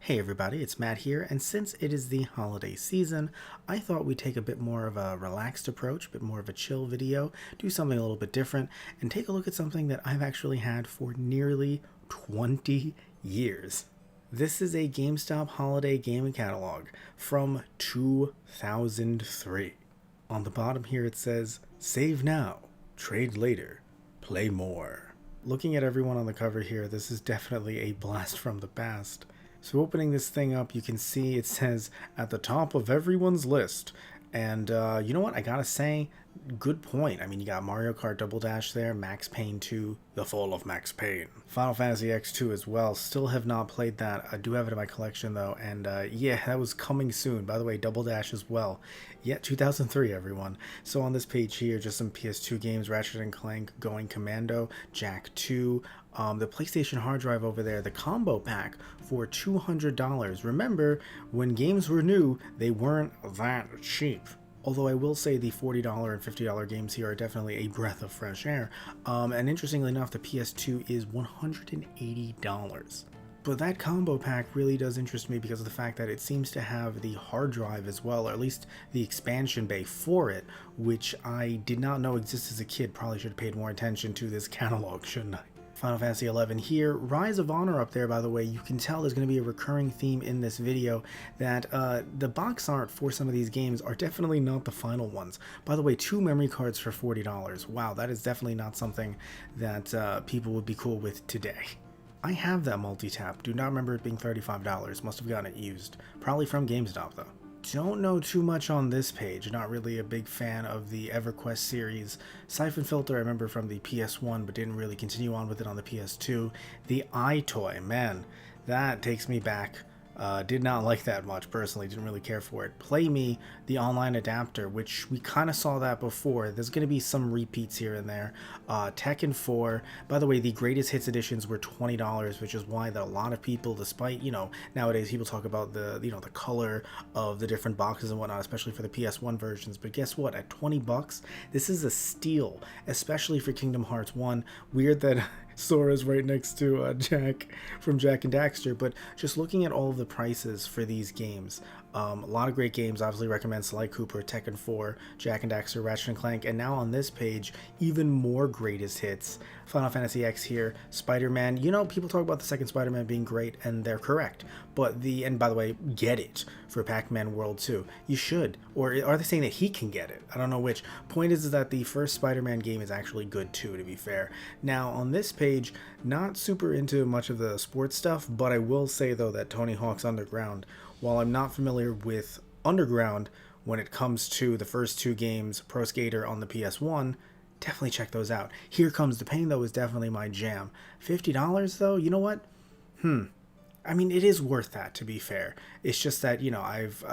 Hey everybody, it's Matt here, and since it is the holiday season, I thought we'd take a bit more of a relaxed approach, a bit more of a chill video, do something a little bit different, and take a look at something that I've actually had for nearly 20 years. This is a Gamestop Holiday game catalog from 2003. On the bottom here it says, "Save now, trade later, play more." Looking at everyone on the cover here, this is definitely a blast from the past. So opening this thing up, you can see it says at the top of everyone's list. And you know what? I gotta say, good point. I mean, you got Mario Kart Double Dash there, Max Payne 2, The Fall of Max Payne. Final Fantasy X2 as well. Still have not played that. I do have it in my collection though. And yeah, that was coming soon. By the way, Double Dash as well. Yeah, 2003, everyone. So on this page here, just some PS2 games, Ratchet and Clank, Going Commando, Jack 2, the PlayStation hard drive over there, the combo pack for $200. Remember, when games were new, they weren't that cheap. Although I will say the $40 and $50 games here are definitely a breath of fresh air. And interestingly enough, the PS2 is $180. But that combo pack really does interest me because of the fact that it seems to have the hard drive as well, or at least the expansion bay for it, which I did not know existed as a kid. Probably should have paid more attention to this catalog, shouldn't I? Final Fantasy XI here. Rise of Honor up there, by the way. You can tell there's going to be a recurring theme in this video that the box art for some of these games are definitely not the final ones. By the way, 2 memory cards for $40. Wow, that is definitely not something that people would be cool with today. I have that multi-tap. Do not remember it being $35. Must have gotten it used. Probably from GameStop, though. Don't know too much on this page. Not really a big fan of the EverQuest series. Siphon Filter I remember from the PS1, but didn't really continue on with it on the PS2. The iToy, man, that takes me back. Did not like that much personally, didn't really care for it. Play Me, the online adapter, which we kind of saw that before. There's going to be some repeats here and there. Tekken 4, by the way, the greatest hits editions were $20, which is why that a lot of people, despite, nowadays people talk about the color of the different boxes and whatnot, especially for the PS1 versions, but guess what, at 20 bucks, this is a steal, especially for Kingdom Hearts 1. Weird that Sora's right next to Jack from Jak and Daxter, but just looking at all of the prices for these games, a lot of great games. Obviously recommend Sly Cooper, Tekken 4, Jak and Daxter, Ratchet and Clank, and now on this page, even more greatest hits. Final Fantasy X here, Spider-Man. People talk about the second Spider-Man being great, and they're correct. But and by the way, get it for Pac-Man World 2. You should. Or are they saying that he can get it? I don't know which. Point is that the first Spider-Man game is actually good too, to be fair. Now, on this page, not super into much of the sports stuff, but I will say, though, that Tony Hawk's Underground, while I'm not familiar with Underground when it comes to the first 2 games, Pro Skater on the PS1, definitely check those out. Here Comes the Pain, though, is definitely my jam. $50, though, you know what? I mean, it is worth that, to be fair. It's just that, I've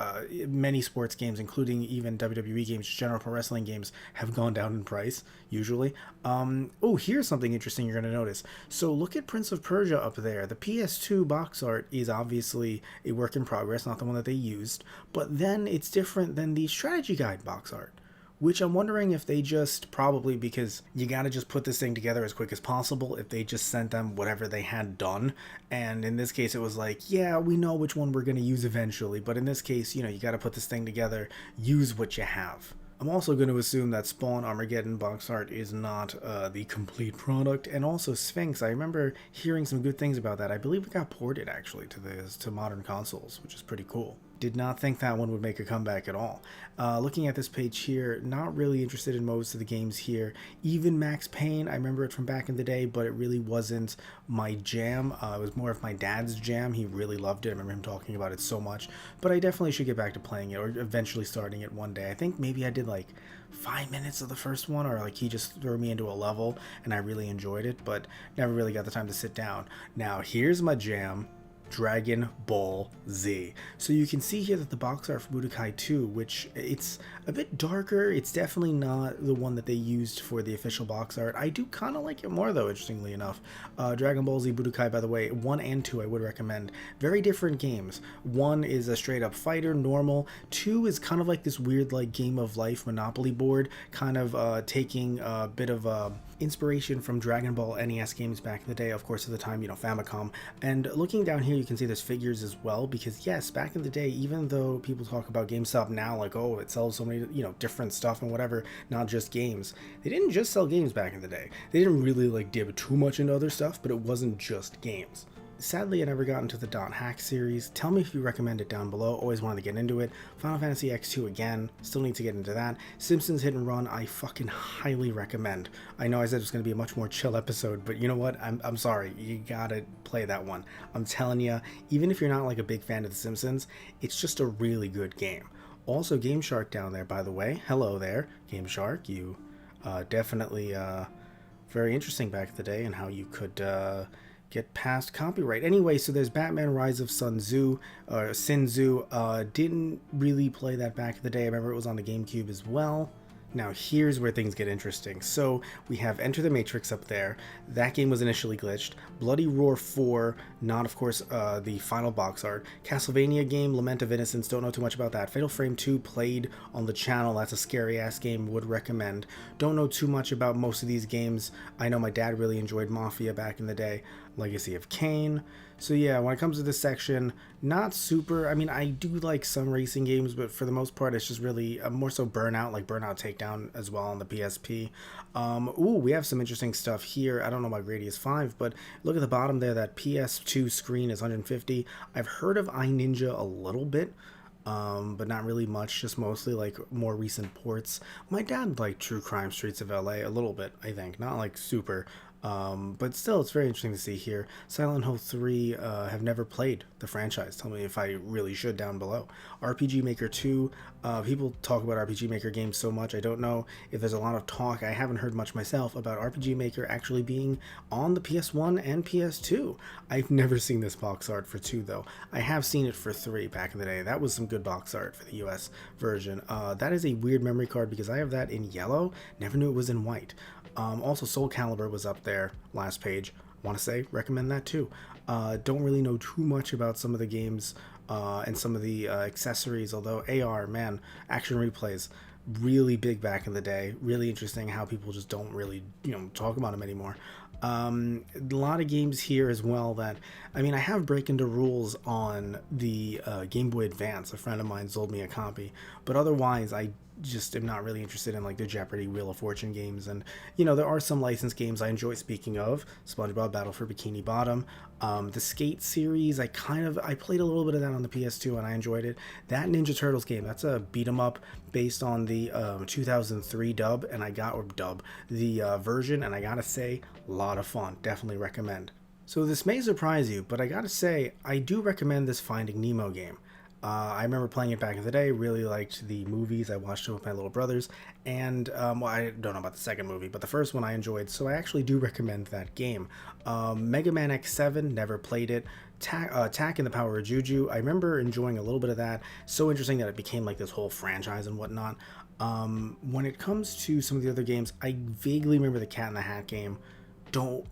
many sports games, including even WWE games, general pro wrestling games, have gone down in price, usually. Oh, here's something interesting you're going to notice. So look at Prince of Persia up there. The PS2 box art is obviously a work in progress, not the one that they used, but then it's different than the strategy guide box art, which I'm wondering if they just, probably because you gotta just put this thing together as quick as possible, if they just sent them whatever they had done. And in this case, it was like, yeah, we know which one we're gonna use eventually, but in this case, you gotta put this thing together, use what you have. I'm also going to assume that Spawn Armageddon box art is not the complete product, and also Sphinx. I remember hearing some good things about that. I believe it got ported actually to modern consoles, which is pretty cool. Did not think that one would make a comeback at all. Looking at this page here, not really interested in most of the games here. Even Max Payne, I remember it from back in the day, but it really wasn't my jam. It was more of my dad's jam. He really loved it. I remember him talking about it so much. But I definitely should get back to playing it, or eventually starting it one day. I think maybe I did like 5 minutes of the first one, or like he just threw me into a level and I really enjoyed it, but never really got the time to sit down. Now here's my jam, Dragon Ball Z. So you can see here that the box art for Budokai 2, which it's a bit darker, it's definitely not the one that they used for the official box art. I do kind of like it more though, interestingly enough. Dragon Ball Z Budokai, by the way, 1 and 2 I would recommend. Very different games. 1 is a straight up fighter, normal. 2 is kind of like this weird like game of life Monopoly board, kind of taking a bit of inspiration from Dragon Ball NES games back in the day, of course, at the time, Famicom. And looking down here, you can see there's figures as well, because yes, back in the day, even though people talk about GameStop now, like, oh, it sells so many, different stuff and whatever, not just games. They didn't just sell games back in the day. They didn't really, like, dip too much into other stuff, but it wasn't just games. Sadly, I never got into the Dot Hack series. Tell me if you recommend it down below. Always wanted to get into it. Final Fantasy X2 again. Still need to get into that. Simpsons Hit and Run, I fucking highly recommend. I know I said it was going to be a much more chill episode, but you know what? I'm sorry. You gotta play that one. I'm telling you, even if you're not like a big fan of The Simpsons, it's just a really good game. Also, Game Shark down there, by the way. Hello there, Game Shark. You definitely very interesting back in the day, and how you could get past copyright. Anyway, so there's Batman Rise of Sun Tzu, or Sin Tzu. Didn't really play that back in the day. I remember it was on the Gamecube as well. Now here's where things get interesting. So we have Enter the Matrix up there. That game was initially glitched. Bloody Roar 4, not of course the final box art. Castlevania game, Lament of Innocence, don't know too much about that. Fatal Frame 2 played on the channel. That's a scary ass game, would recommend. Don't know too much about most of these games. I know my dad really enjoyed Mafia back in the day. Legacy of Kain. So yeah, when it comes to this section, not super, I mean, I do like some racing games, but for the most part, it's just really more so Burnout, like Burnout Takedown as well on the PSP. Ooh, we have some interesting stuff here. I don't know about Gradius 5, but look at the bottom there, that PS2 screen is 150. I've heard of iNinja a little bit, but not really much, just mostly like more recent ports. My dad liked True Crime Streets of LA a little bit, I think, not like super. But still, it's very interesting to see here. Silent Hill 3, have never played the franchise. Tell me if I really should down below. RPG Maker 2, people talk about RPG Maker games so much. I don't know if there's a lot of talk. I haven't heard much myself about RPG Maker actually being on the PS1 and PS2. I've never seen this box art for 2, though. I have seen it for 3 back in the day. That was some good box art for the US version. That is a weird memory card because I have that in yellow. Never knew it was in white. Also, Soul Calibur was up there, last page. Want to say, recommend that too. Don't really know too much about some of the games and some of the accessories, although AR, man, action replays, really big back in the day. Really interesting how people just don't really, talk about them anymore. A lot of games here as well that, I mean, I have Breaking the Rules on the Game Boy Advance. A friend of mine sold me a copy, but otherwise I just am not really interested in like the Jeopardy, Wheel of Fortune games. And there are some licensed games I enjoy. Speaking of SpongeBob Battle for Bikini Bottom, the Skate series, I played a little bit of that on the PS2 and I enjoyed it. That Ninja Turtles game, that's a beat 'em up based on the 2003 dub, and the version, and I gotta say, a lot of fun. Definitely recommend. So this may surprise you, but I gotta say, I do recommend this Finding Nemo game. I remember playing it back in the day, really liked the movies. I watched it with my little brothers, and well, I don't know about the second movie, but the first one I enjoyed, so I actually do recommend that game. Mega Man X7, never played it. Tak and the Power of Juju, I remember enjoying a little bit of that. So interesting that it became like this whole franchise and whatnot. When it comes to some of the other games, I vaguely remember the Cat in the Hat game. I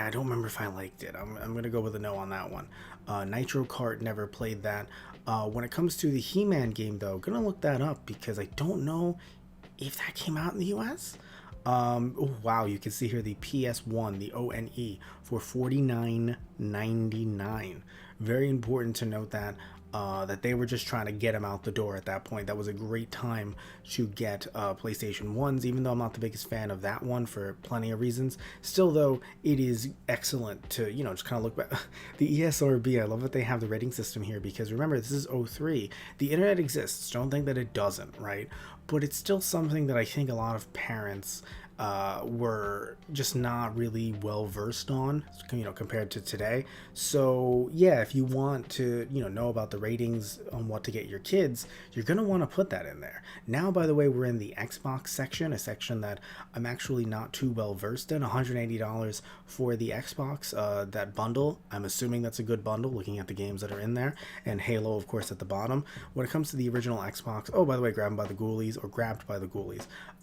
don't remember if I liked it. I'm gonna go with a no on that one. Nitro Kart, never played that. When it comes to the He-Man game, though, gonna look that up because I don't know if that came out in the US. Oh, wow, you can see here the PS1, the ONE, for $49.99. Very important to note that they were just trying to get them out the door at that point. That was a great time to get PlayStation 1s, even though I'm not the biggest fan of that one for plenty of reasons. Still, though, it is excellent to, just kind of look back. The ESRB, I love that they have the rating system here because remember, this is 03. The internet exists. Don't think that it doesn't, right? But it's still something that I think a lot of parents were just not really well versed on, compared to today. So yeah, if you want to, know about the ratings on what to get your kids, you're going to want to put that in there. Now, by the way, we're in the Xbox section, a section that I'm actually not too well versed in. $180 for the Xbox, that bundle. I'm assuming that's a good bundle looking at the games that are in there, and Halo, of course, at the bottom. When it comes to the original Xbox, oh, by the way, grabbed by the Ghoulies.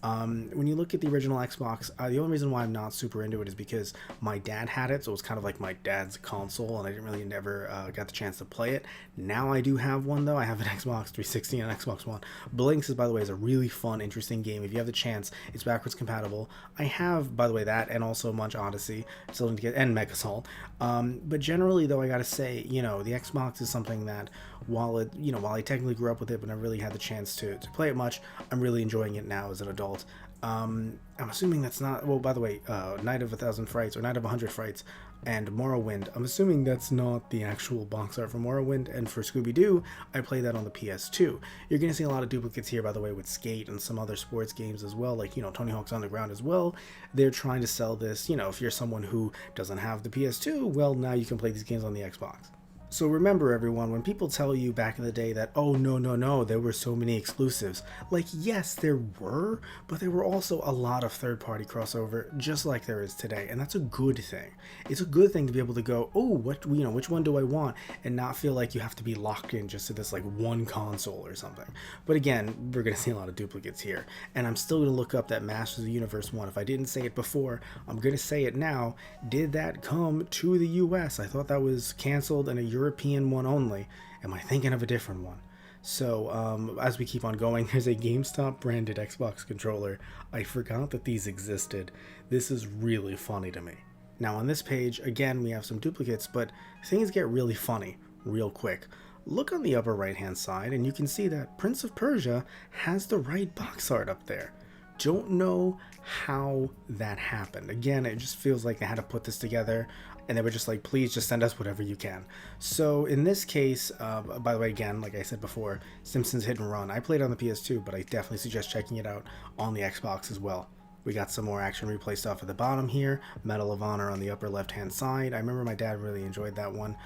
When you look at the original Xbox. The only reason why I'm not super into it is because my dad had it, so it was kind of like my dad's console, and I didn't really never got the chance to play it. Now I do have one, though. I have an Xbox 360 and an Xbox One. Blinks, by the way, is a really fun, interesting game. If you have the chance, it's backwards compatible. I have, by the way, that, and also Munch Odyssey, still need to get, and Megasalt. But generally, though, I gotta say, the Xbox is something that, while I technically grew up with it, but never really had the chance to play it much, I'm really enjoying it now as an adult. I'm assuming that's not, well, by the way, Night of 1,000 Frights, or Night of 100 Frights, and Morrowind, I'm assuming that's not the actual box art for Morrowind, and for Scooby-Doo, I play that on the PS2. You're going to see a lot of duplicates here, by the way, with Skate and some other sports games as well, like, Tony Hawk's Underground as well. They're trying to sell this, if you're someone who doesn't have the PS2, well, now you can play these games on the Xbox. So remember, everyone, when people tell you back in the day that, oh, no, there were so many exclusives, like, yes, there were, but there were also a lot of third-party crossover, just like there is today, and that's a good thing. It's a good thing to be able to go, oh, which one do I want, and not feel like you have to be locked in just to this, like, one console or something. But again, we're going to see a lot of duplicates here, and I'm still going to look up that Masters of the Universe one. If I didn't say it before, I'm going to say it now. Did that come to the US? I thought that was canceled and a European one only. Am I thinking of a different one? So as we keep on going, there's a GameStop branded Xbox controller. I forgot that these existed. This is really funny to me. Now on this page, again, we have some duplicates, but things get really funny real quick. Look on the upper right hand side and you can see that Prince of Persia has the right box art up there. Don't know how that happened. Again, it just feels like they had to put this together and they were just like, please just send us whatever you can. So in this case, by the way, again, like I said before, Simpsons Hit and Run. I played on the PS2, but I definitely suggest checking it out on the Xbox as well. We got some more action replay stuff at the bottom here. Medal of Honor on the upper left-hand side. I remember my dad really enjoyed that one,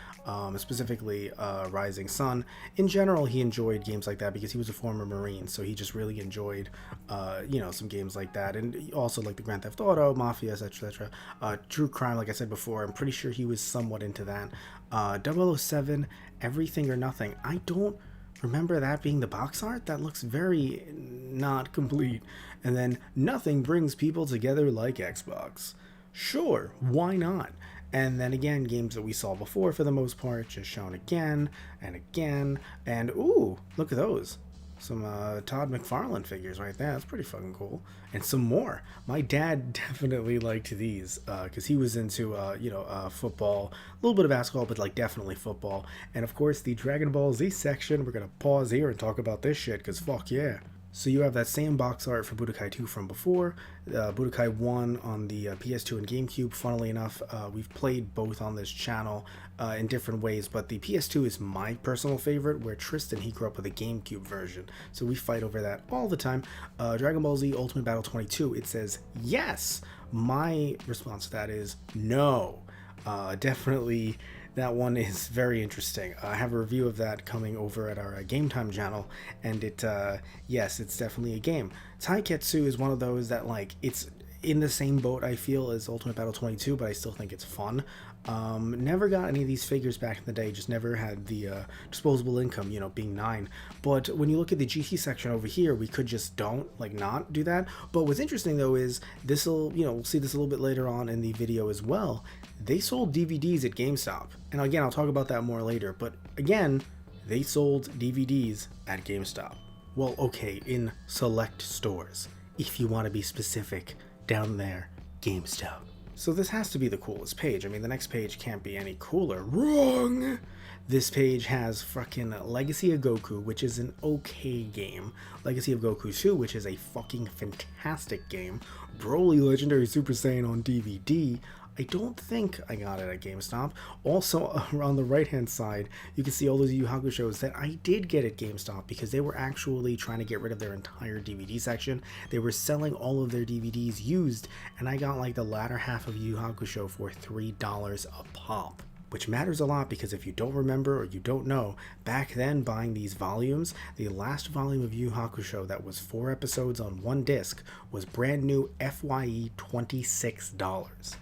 specifically Rising Sun. In general, he enjoyed games like that because he was a former Marine, so he just really enjoyed, some games like that. And also like the Grand Theft Auto, Mafia, etc. True Crime, like I said before, I'm pretty sure he was somewhat into that. 007, Everything or Nothing. I don't remember that being the box art. That looks very not complete. And then Nothing Brings People Together Like Xbox. Sure, why not? And then again, games that we saw before for the most part, just shown again and again. And ooh, look at those. Some Todd McFarlane figures right there. That's pretty fucking cool. And some more. My dad definitely liked these because he was into, football, a little bit of basketball, but like definitely football. And of course, the Dragon Ball Z section. We're going to pause here and talk about this shit because fuck yeah. So you have that same box art for Budokai 2 from before, Budokai 1 on the PS2 and Gamecube. Funnily enough, we've played both on this channel in different ways, but the PS2 is my personal favorite, where Tristan, he grew up with a Gamecube version, so we fight over that all the time. Dragon Ball Z Ultimate Battle 22, it says yes. My response to that is no. Definitely. That one is very interesting. I have a review of that coming over at our Game Time channel, and yes, it's definitely a game. Taiketsu is one of those that, like, it's in the same boat, I feel, as Ultimate Battle 22, but I still think it's fun. Never got any of these figures back in the day, just never had the disposable income, being 9. But when you look at the GT section over here, we could just not do that. But what's interesting, though, is this'll, we'll see this a little bit later on in the video as well. They sold DVDs at GameStop. And again, I'll talk about that more later. But again, they sold DVDs at GameStop. Well, okay, in select stores. If you want to be specific, down there, GameStop. So this has to be the coolest page. I mean, the next page can't be any cooler. Wrong! This page has fucking Legacy of Goku, which is an okay game. Legacy of Goku 2, which is a fucking fantastic game. Broly Legendary Super Saiyan on DVD. I don't think I got it at GameStop. Also, around the right-hand side, you can see all those Yu Hakushos that I did get at GameStop because they were actually trying to get rid of their entire DVD section. They were selling all of their DVDs used, and I got like the latter half of Yu Hakusho for $3 a pop. Which matters a lot because if you don't remember or you don't know, back then buying these volumes, the last volume of Yu Hakusho that was 4 episodes on one disc was brand new FYE $26.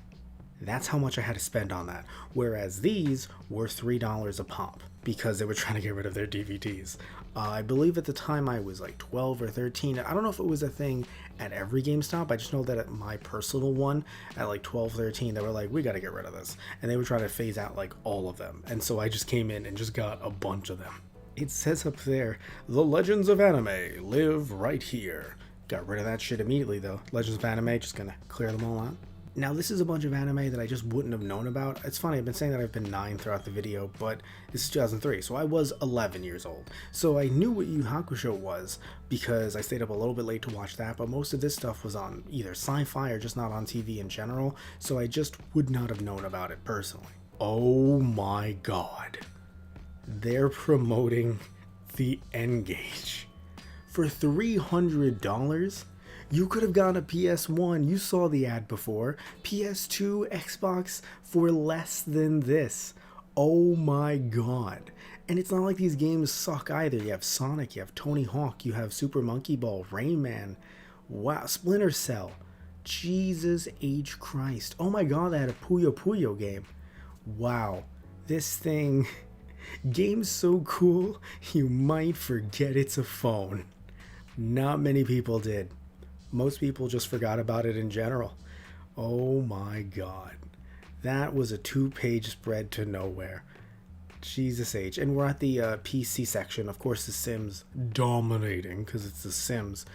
That's how much I had to spend on that. Whereas these were $3 a pop because they were trying to get rid of their DVDs. I believe at the time I was like 12 or 13. I don't know if it was a thing at every GameStop. I just know that at my personal one, at like 12, 13, they were like, we got to get rid of this. And they were trying to phase out like all of them. And so I just came in and just got a bunch of them. It says up there, the Legends of Anime live right here. Got rid of that shit immediately though. Legends of Anime, just gonna clear them all out. Now this is a bunch of anime that I just wouldn't have known about. It's funny, I've been saying that I've been 9 throughout the video, but this is 2003, so I was 11 years old. So I knew what Yu Hakusho was because I stayed up a little bit late to watch that, but most of this stuff was on either sci-fi or just not on TV in general, so I just would not have known about it personally. Oh my god. They're promoting the N-Gage. For $300? You could have gotten a PS1, you saw the ad before, PS2, Xbox for less than this. Oh my god. And it's not like these games suck either. You have Sonic, you have Tony Hawk, you have Super Monkey Ball, Rayman, wow, Splinter Cell. Jesus H. Christ. Oh my god, they had a Puyo Puyo game. Wow. This thing, game's so cool, you might forget it's a phone. Not many people did. Most people just forgot about it in general. Oh my god. That was a 2-page spread to nowhere. Jesus H. And we're at the PC section. Of course, The Sims dominating because it's The Sims.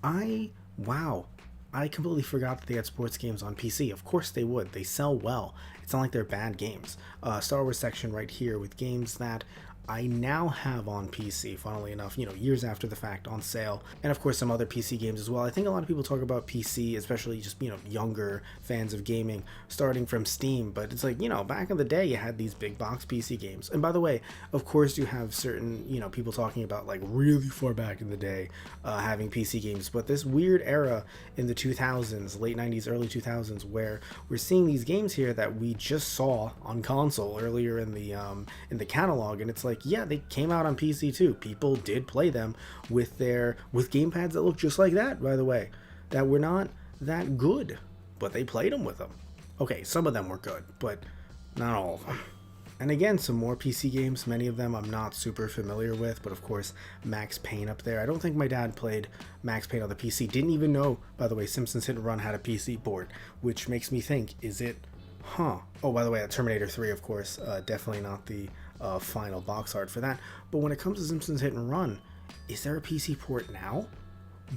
Wow. I completely forgot that they had sports games on PC. Of course they would. They sell well. It's not like they're bad games. Star Wars section right here with games that I now have on PC, funnily enough, years after the fact, on sale. And of course some other PC games as well. I think a lot of people talk about PC, especially just, younger fans of gaming, starting from Steam. But it's like, back in the day you had these big box PC games. And by the way, of course you have certain, people talking about like really far back in the day having PC games. But this weird era in the 2000s, late 90s, early 2000s, where we're seeing these games here that we just saw on console earlier in the catalog. And it's like, yeah, they came out on PC too. People did play them with gamepads that look just like that, by the way, that were not that good, but they played them with them. Okay, some of them were good, but not all of them. And again, some more PC games. Many of them I'm not super familiar with, but of course, Max Payne up there. I don't think my dad played Max Payne on the PC. Didn't even know, by the way, Simpsons Hit and Run had a PC port, which makes me think, is it? Oh, by the way, Terminator 3, of course, definitely not the final box art for that. But when it comes to Simpsons Hit and Run, is there a PC port now?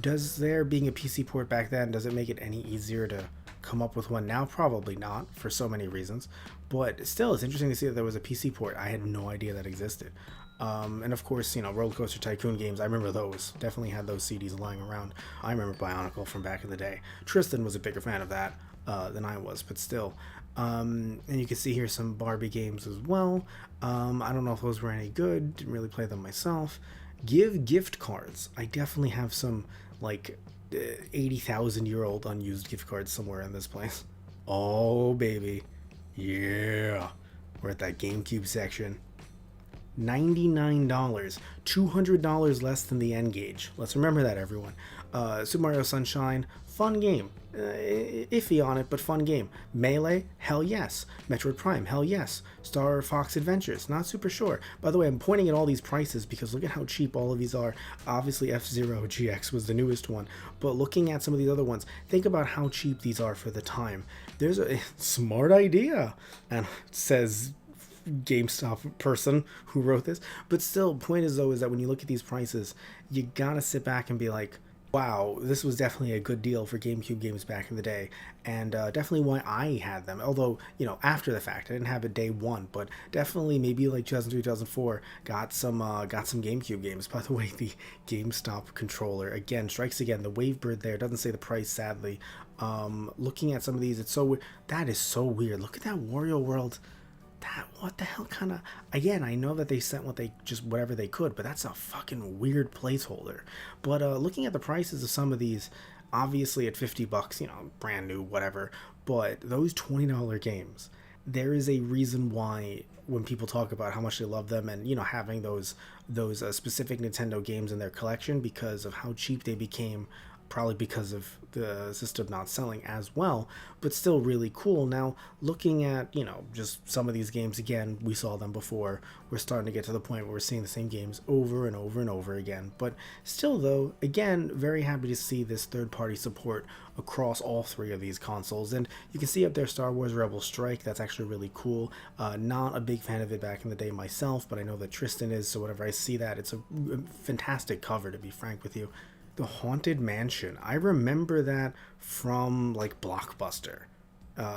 Does there being a PC port back then, does it make it any easier to come up with one now? Probably not, for so many reasons. But still, it's interesting to see that there was a PC port. I had no idea that existed. And of course, Roller Coaster Tycoon games, I remember those. Definitely had those CDs lying around. I remember Bionicle from back in the day. Tristan was a bigger fan of that than I was, but still. And you can see here some Barbie games as well. I don't know if those were any good. Didn't really play them myself. Give gift cards. I definitely have some, like, 80,000-year-old unused gift cards somewhere in this place. Oh, baby. Yeah. We're at that Gamecube section. $99. $200 less than the N-Gage. Let's remember that, everyone. Super Mario Sunshine, fun game. Iffy on it, but fun game. Melee, hell yes. Metroid Prime, hell yes. Star Fox Adventures, not super sure. By the way, I'm pointing at all these prices because look at how cheap all of these are. Obviously, F-Zero GX was the newest one, but looking at some of these other ones, think about how cheap these are for the time. There's a smart idea, and it says GameStop person who wrote this. But still, point is that when you look at these prices, you gotta sit back and be like, wow, this was definitely a good deal for GameCube games back in the day, and definitely why I had them. Although, after the fact, I didn't have it day one, but definitely maybe like 2003, 2004, got some GameCube games. By the way, the GameStop controller again strikes again. The Wavebird there doesn't say the price, sadly. Looking at some of these, that is so weird. Look at that Wario World. What the hell kind of, again, I know that they sent whatever they could, but that's a fucking weird placeholder. But looking at the prices of some of these, obviously at $50, brand new, whatever, but those $20 games, there is a reason why when people talk about how much they love them and, having those specific Nintendo games in their collection, because of how cheap they became probably because of the system not selling as well, but still really cool. Now, looking at, just some of these games again, we saw them before. We're starting to get to the point where we're seeing the same games over and over and over again. But still, though, again, very happy to see this third-party support across all three of these consoles. And you can see up there Star Wars Rebel Strike. That's actually really cool. Not a big fan of it back in the day myself, but I know that Tristan is, so whenever I see that, it's a fantastic cover, to be frank with you. The Haunted Mansion. I remember that from like Blockbuster.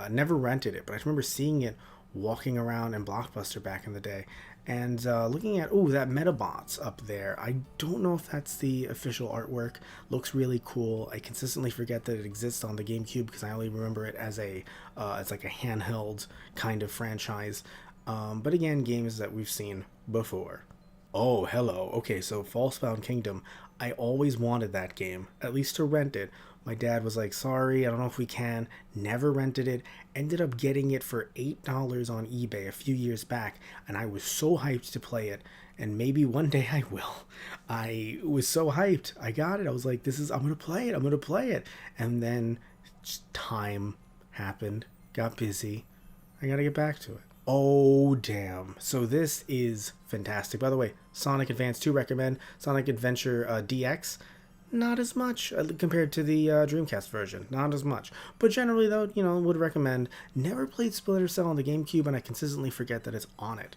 Never rented it, but I remember seeing it walking around in Blockbuster back in the day. And looking at, that Metabots up there. I don't know if that's the official artwork. Looks really cool. I consistently forget that it exists on the GameCube because I only remember it as it's like a handheld kind of franchise. But again, games that we've seen before. Oh, hello. Okay, so Falsebound Kingdom. I always wanted that game, at least to rent it. My dad was like, sorry, I don't know if we can. Never rented it. Ended up getting it for $8 on eBay a few years back, and I was so hyped to play it. And maybe one day I will. I was so hyped. I got it. I was like, I'm going to play it. I'm going to play it. And then just time happened. Got busy. I got to get back to it. Oh, damn. So this is fantastic. By the way, Sonic Advance 2 recommend. Sonic Adventure DX, not as much compared to the Dreamcast version. Not as much. But generally, though, would recommend. Never played Splinter Cell on the GameCube, and I consistently forget that it's on it.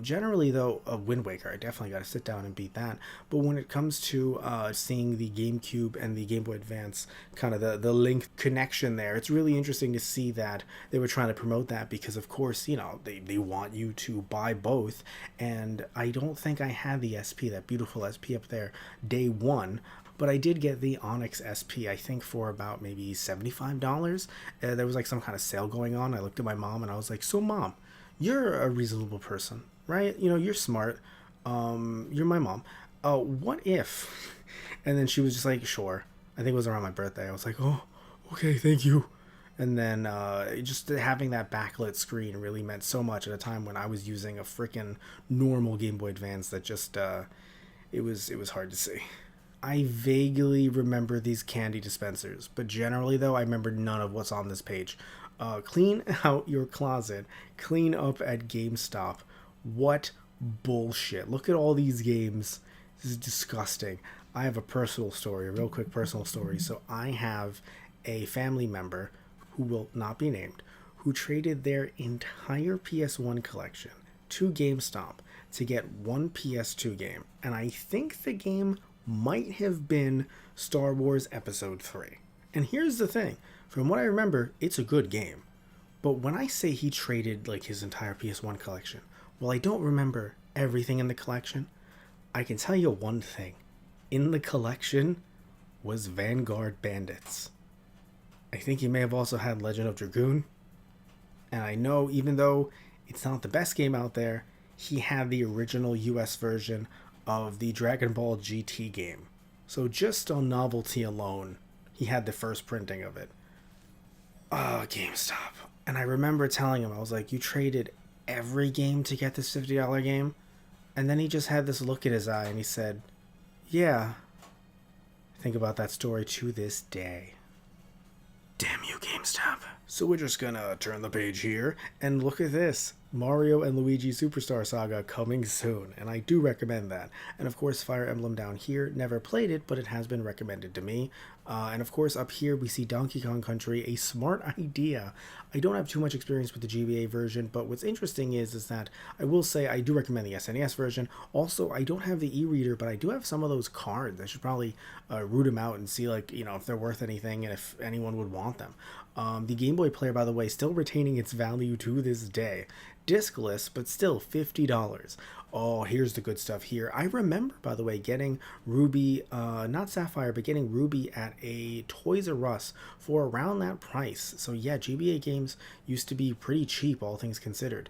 Generally, though, Wind Waker, I definitely got to sit down and beat that. But when it comes to seeing the GameCube and the Game Boy Advance, kind of the link connection there, it's really interesting to see that they were trying to promote that because, of course, they want you to buy both. And I don't think I had the SP, that beautiful SP up there, day one. But I did get the Onyx SP, I think, for about maybe $75. There was like some kind of sale going on. I looked at my mom and I was like, so Mom, you're a reasonable person, right? You're smart. You're my mom. What if? And then she was just like, sure. I think it was around my birthday. I was like, oh, okay, thank you. And then just having that backlit screen really meant so much at a time when I was using a freaking normal Game Boy Advance that just, it was hard to see. I vaguely remember these candy dispensers, but generally, though, I remember none of what's on this page. Clean out your closet. Clean up at GameStop. What bullshit. Look at all these games. This is disgusting. I have a personal story, a real quick personal story. So I have a family member who will not be named, who traded their entire PS1 collection to GameStop to get one PS2 game. And I think the game might have been Star Wars Episode 3. And here's the thing. From what I remember, it's a good game. But when I say he traded like his entire PS1 collection, well, I don't remember everything in the collection. I can tell you one thing. In the collection was Vanguard Bandits. I think he may have also had Legend of Dragoon. And I know, even though it's not the best game out there, he had the original US version of the Dragon Ball GT game. So just on novelty alone, he had the first printing of it. GameStop. And I remember telling him, I was like, you traded every game to get this $50 game? And then he just had this look in his eye and he said, yeah. I think about that story to this day. Damn you, GameStop. So we're just gonna turn the page here and look at this. Mario and Luigi Superstar Saga coming soon, and I do recommend that. And of course, Fire Emblem down here, never played it, but it has been recommended to me. And of course, up here we see Donkey Kong Country, a smart idea. I don't have too much experience with the GBA version, but what's interesting is that I will say I do recommend the SNES version. Also, I don't have the e-reader, but I do have some of those cards. I should probably root them out and see, like, if they're worth anything and if anyone would want them. The Game Boy player, by the way, still retaining its value to this day. Discless, but still $50. Oh, here's the good stuff here. I remember, by the way, getting Ruby, not Sapphire, but getting Ruby at a Toys R Us for around that price. So yeah, GBA games used to be pretty cheap, all things considered.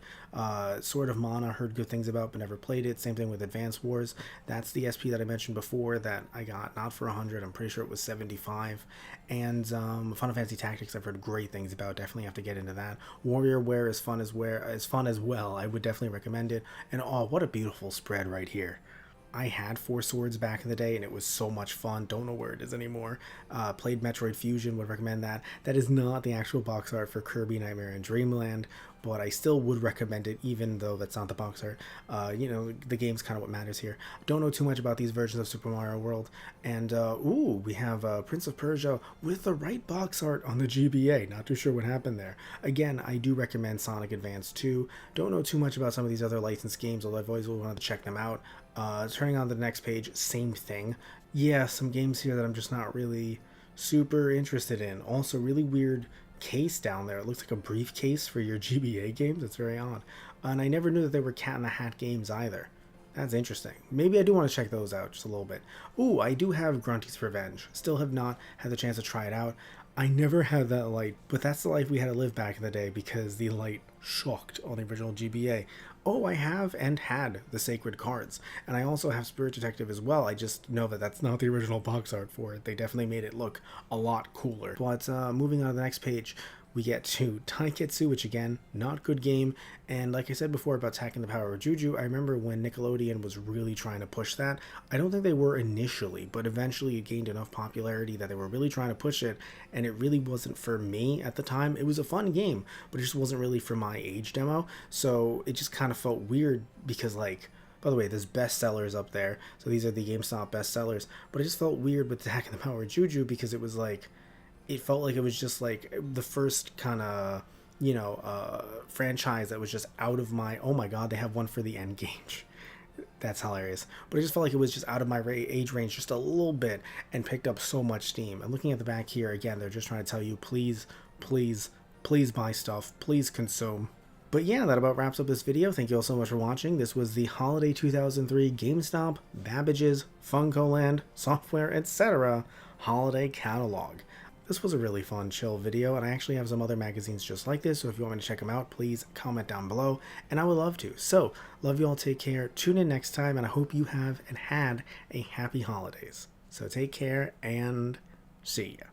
Sword of Mana, heard good things about, but never played it. Same thing with Advance Wars. That's the SP that I mentioned before that I got not for 100. I'm pretty sure it was 75. And Final Fantasy Tactics, I've heard great things about. Definitely have to get into that. Warrior Wear is fun as well. I would definitely recommend it. And oh, what a beautiful spread right here. I had Four Swords back in the day, and it was so much fun. Don't know where it is anymore. Played Metroid Fusion, would recommend that. That is not the actual box art for Kirby Nightmare and Dreamland, but I still would recommend it, even though that's not the box art. The game's kind of what matters here. Don't know too much about these versions of Super Mario World. And, we have Prince of Persia with the right box art on the GBA. Not too sure what happened there. Again, I do recommend Sonic Advance 2. Don't know too much about some of these other licensed games, although I've always wanted to check them out. Turning on the next page, same thing. Yeah, some games here that I'm just not really super interested in. Also, really weird case down there. It looks like a briefcase for your GBA games. It's very odd. And I never knew that they were Cat in the Hat games either. That's interesting. Maybe I do want to check those out just a little bit. Ooh, I do have Grunty's Revenge. Still have not had the chance to try it out. I never had that light, but that's the life we had to live back in the day because the light shocked on the original GBA. Oh, I have and had the Sacred Cards, and I also have Spirit Detective as well. I just know that that's not the original box art for it. They definitely made it look a lot cooler. But moving on to the next page, we get to Taiketsu, which again, not good game. And like I said before about Attacking the Power of Juju, I remember when Nickelodeon was really trying to push that. I don't think they were initially, but eventually it gained enough popularity that they were really trying to push it, and it really wasn't for me at the time. It was a fun game, but it just wasn't really for my age demo. So it just kind of felt weird because, like, by the way, there's bestsellers up there. So these are the GameStop bestsellers. But it just felt weird with Attacking the Power of Juju because it was like, it felt like it was just like the first kind of, franchise that was just out of my, oh my god, they have one for the N-Gage. That's hilarious. But it just felt like it was just out of my age range just a little bit and picked up so much steam. And looking at the back here, again, they're just trying to tell you, please, please, please buy stuff. Please consume. But yeah, that about wraps up this video. Thank you all so much for watching. This was the Holiday 2003 GameStop, Babbage's, FuncoLand, Software, etc. Holiday Catalog. This was a really fun, chill video, and I actually have some other magazines just like this, so if you want me to check them out, please comment down below, and I would love to. So, love you all, take care, tune in next time, and I hope you have and had a happy holidays. So take care, and see ya.